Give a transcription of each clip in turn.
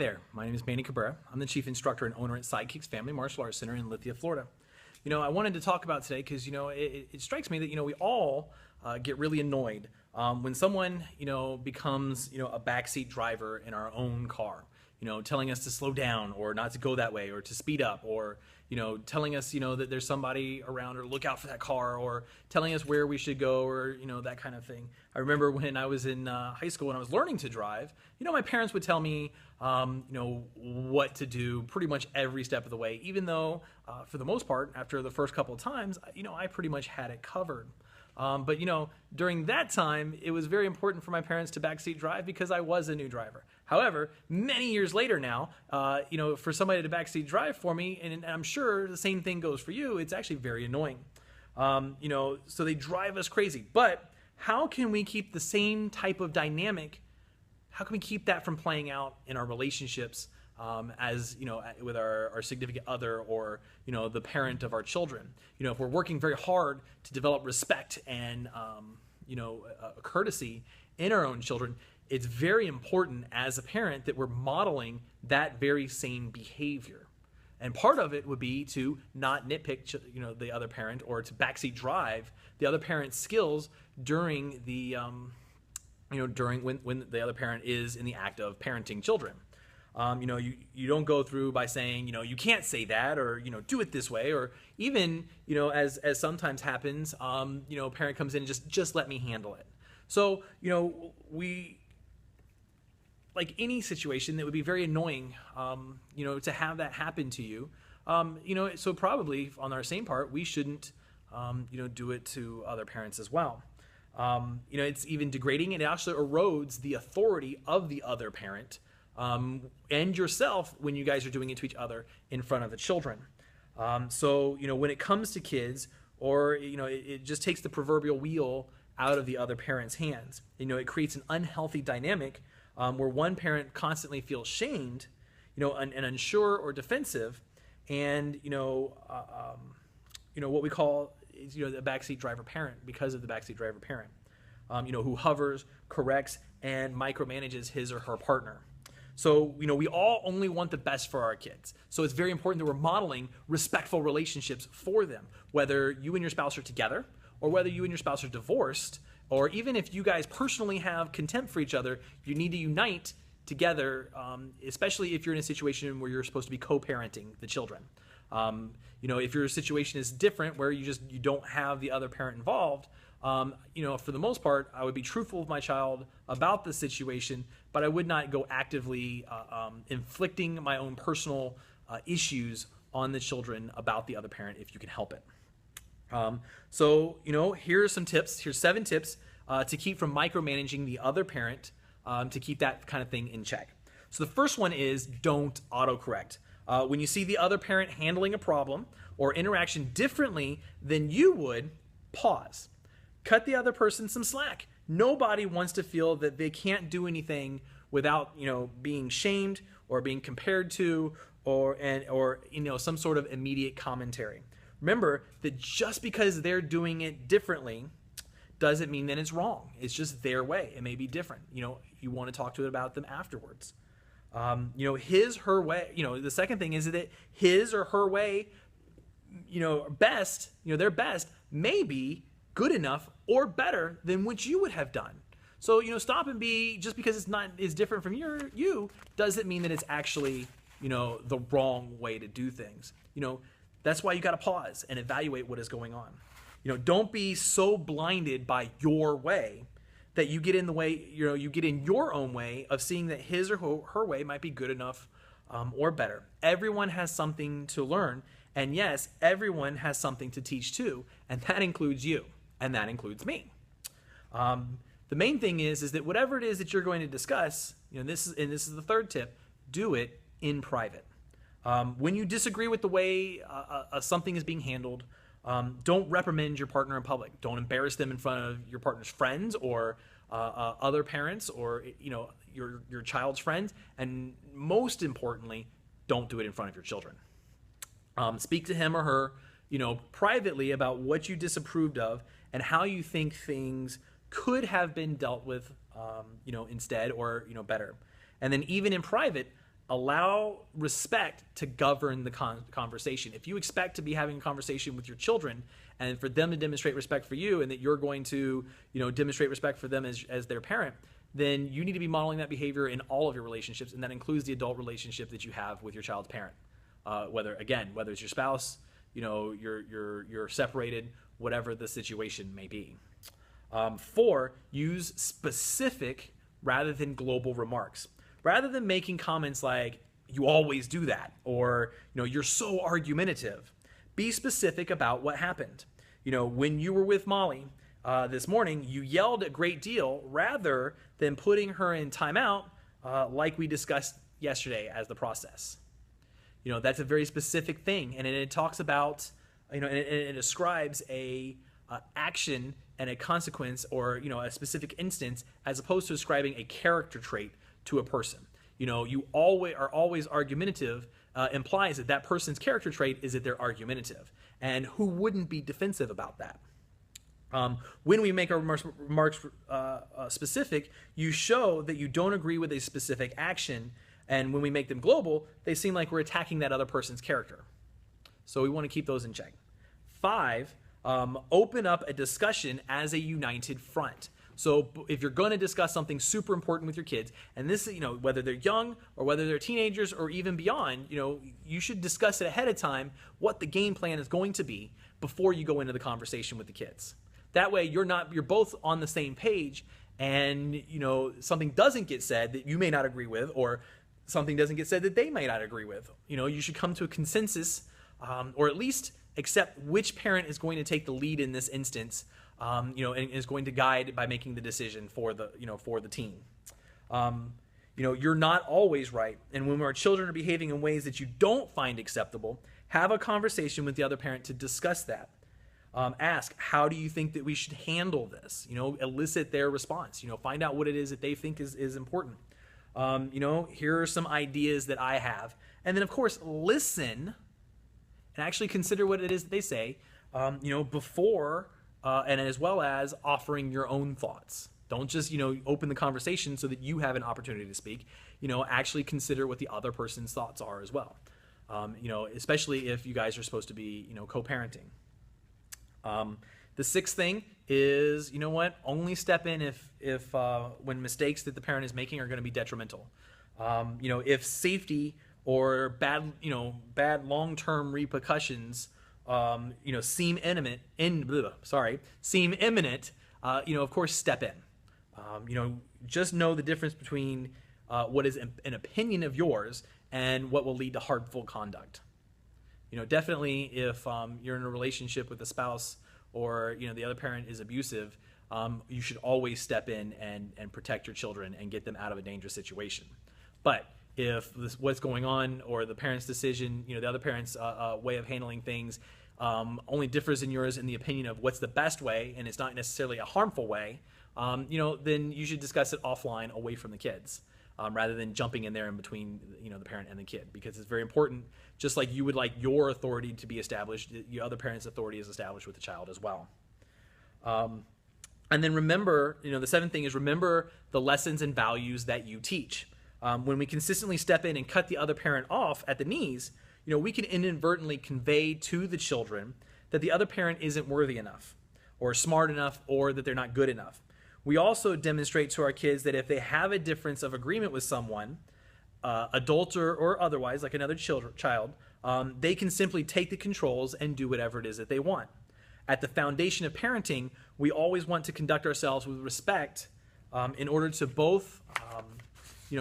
there, my name is Manny Cabrera. I'm the chief instructor and owner at Sidekicks Family Martial Arts Center in Lithia, Florida. I wanted to talk about today because, it strikes me that, we all get really annoyed when someone, becomes, a backseat driver in our own car, telling us to slow down or not to go that way or to speed up or, telling us, that there's somebody around or look out for that car or telling us where we should go or, that kind of thing. I remember when I was in high school and I was learning to drive, my parents would tell me, what to do pretty much every step of the way, even though for the most part, after the first couple of times, I pretty much had it covered. But during that time, it was very important for my parents to backseat drive because I was a new driver. However, many years later now, for somebody to backseat drive for me, and I'm sure the same thing goes for you, it's actually very annoying. So they drive us crazy. But how can we keep the same type of dynamic? How can we keep that from playing out in our relationships as with our significant other or the parent of our children? If we're working very hard to develop respect and courtesy in our own children, it's very important as a parent that we're modeling that very same behavior. And part of it would be to not nitpick the other parent or to backseat drive the other parent's skills during the during when the other parent is in the act of parenting children. You don't go through by saying, you can't say that or, do it this way, or even, as sometimes happens, a parent comes in and just let me handle it. So, like any situation that would be very annoying, to have that happen to you, so probably on our same part, we shouldn't, do it to other parents as well. It's even degrading, and it actually erodes the authority of the other parent and yourself when you guys are doing it to each other in front of the children. So, when it comes to kids, or, it just takes the proverbial wheel out of the other parent's hands. It creates an unhealthy dynamic where one parent constantly feels shamed, and unsure or defensive, and, what we call the backseat driver parent because of the backseat driver parent, who hovers, corrects, and micromanages his or her partner. So, we all only want the best for our kids. So it's very important that we're modeling respectful relationships for them, whether you and your spouse are together or whether you and your spouse are divorced, or even if you guys personally have contempt for each other, you need to unite together, especially if you're in a situation where you're supposed to be co-parenting the children. If your situation is different, where you don't have the other parent involved, for the most part, I would be truthful with my child about the situation, but I would not go actively inflicting my own personal issues on the children about the other parent if you can help it. Here's some tips. Here's 7 tips to keep from micromanaging the other parent, to keep that kind of thing in check. So the first one is don't autocorrect. When you see the other parent handling a problem or interaction differently than you would, pause. Cut the other person some slack. Nobody wants to feel that they can't do anything without, being shamed or being compared to or some sort of immediate commentary. Remember that just because they're doing it differently doesn't mean that it's wrong. It's just their way. It may be different. You want to talk to it about them afterwards. His, her way. The second thing is that his or her way, best, their best may be good enough or better than what you would have done. So, stop and be, just because it's different from you doesn't mean that it's actually, the wrong way to do things. That's why you got to pause and evaluate what is going on. Don't be so blinded by your way that you get in the way, you get in your own way of seeing that his or her way might be good enough or better. Everyone has something to learn. And yes, everyone has something to teach too. And that includes you. And that includes me. The main thing is that whatever it is that you're going to discuss, this is the third tip, do it in private. When you disagree with the way something is being handled, don't reprimand your partner in public. Don't embarrass them in front of your partner's friends or other parents or your child's friends. And most importantly, don't do it in front of your children. Speak to him or her, privately about what you disapproved of and how you think things could have been dealt with, instead or, better. And then even in private, allow respect to govern the conversation. If you expect to be having a conversation with your children and for them to demonstrate respect for you, and that you're going to, demonstrate respect for them as their parent, then you need to be modeling that behavior in all of your relationships, and that includes the adult relationship that you have with your child's parent. Whether it's your spouse, you're separated, whatever the situation may be. 4, use specific rather than global remarks. Rather than making comments like, you always do that, or, you're so argumentative, be specific about what happened. When you were with Molly this morning, you yelled a great deal rather than putting her in timeout like we discussed yesterday as the process. That's a very specific thing, and it talks about, and it describes a action and a consequence, or a specific instance, as opposed to describing a character trait to a person. You are always argumentative implies that person's character trait is that they're argumentative, and who wouldn't be defensive about that? When we make our remarks specific, you show that you don't agree with a specific action. And when we make them global, they seem like we're attacking that other person's character. So we want to keep those in check. 5, open up a discussion as a united front. So if you're going to discuss something super important with your kids, and this, whether they're young or whether they're teenagers or even beyond, you should discuss it ahead of time what the game plan is going to be before you go into the conversation with the kids. That way you're both on the same page, and something doesn't get said that you may not agree with, or something doesn't get said that they may not agree with. You should come to a consensus, or at least accept which parent is going to take the lead in this instance, and is going to guide by making the decision for the team. You're not always right, and when our children are behaving in ways that you don't find acceptable, have a conversation with the other parent to discuss that. Ask, how do you think that we should handle this? Elicit their response. Find out what it is that they think is important. Here are some ideas that I have. And then, of course, listen and actually consider what it is that they say, before and as well as offering your own thoughts. Don't just, open the conversation so that you have an opportunity to speak. Actually consider what the other person's thoughts are as well. Especially if you guys are supposed to be, co-parenting. The 6th thing is, only step in if when mistakes that the parent is making are going to be detrimental. If safety or bad long-term repercussions, seem imminent, of course, step in. Just know the difference between what is an opinion of yours and what will lead to harmful conduct. Definitely if you're in a relationship with a spouse, or the other parent is abusive, you should always step in and protect your children and get them out of a dangerous situation. But if what's going on, or the parent's decision, the other parent's way of handling things only differs in yours in the opinion of what's the best way, and it's not necessarily a harmful way, then you should discuss it offline, away from the kids, rather than jumping in there in between the parent and the kid, because it's very important. Just like you would like your authority to be established, the other parent's authority is established with the child as well. And then remember, the 7th thing is remember the lessons and values that you teach. When we consistently step in and cut the other parent off at the knees, we can inadvertently convey to the children that the other parent isn't worthy enough, or smart enough, or that they're not good enough. We also demonstrate to our kids that if they have a difference of agreement with someone, adult or otherwise, like another child, they can simply take the controls and do whatever it is that they want. At the foundation of parenting, we always want to conduct ourselves with respect, in order to both,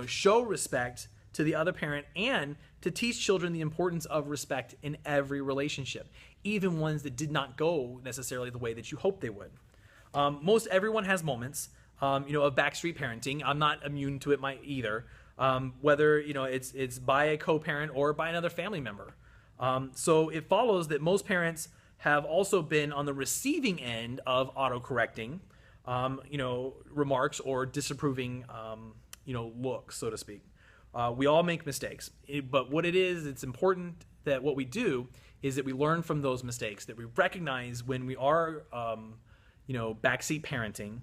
show respect to the other parent and to teach children the importance of respect in every relationship, even ones that did not go necessarily the way that you hoped they would. Most everyone has moments, of backstreet parenting. I'm not immune to it either. Whether it's by a co-parent or by another family member. So it follows that most parents have also been on the receiving end of autocorrecting, remarks or disapproving, looks, so to speak. We all make mistakes, but what it's important that what we do is that we learn from those mistakes, that we recognize when we are, backseat parenting,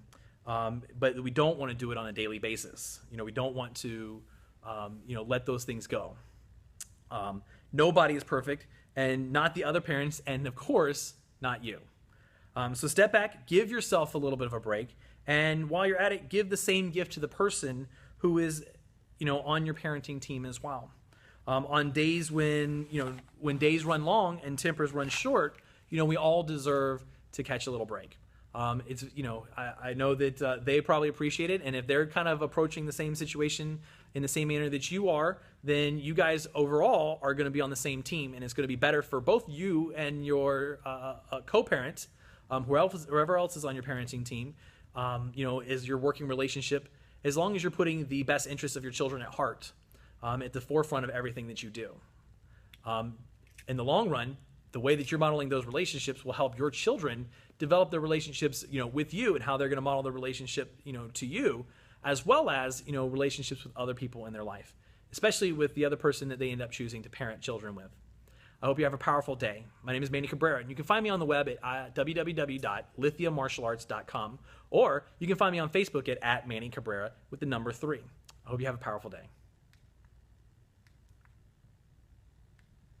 but we don't want to do it on a daily basis. We don't want to let those things go. Nobody is perfect, and not the other parents, and of course, not you. So step back, give yourself a little bit of a break, and while you're at it, give the same gift to the person who is, on your parenting team as well. On days when days run long and tempers run short, we all deserve to catch a little break. I know that they probably appreciate it, and if they're kind of approaching the same situation in the same manner that you are, then you guys overall are going to be on the same team, and it's going to be better for both you and your co-parent, whoever else is on your parenting team, is your working relationship, as long as you're putting the best interests of your children at heart, at the forefront of everything that you do. In the long run, the way that you're modeling those relationships will help your children develop their relationships, with you, and how they're going to model their relationship, to you, as well as, relationships with other people in their life, especially with the other person that they end up choosing to parent children with. I hope you have a powerful day. My name is Manny Cabrera, and you can find me on the web at www.lithiamartialarts.com, or you can find me on Facebook at Manny Cabrera with the number 3. I hope you have a powerful day.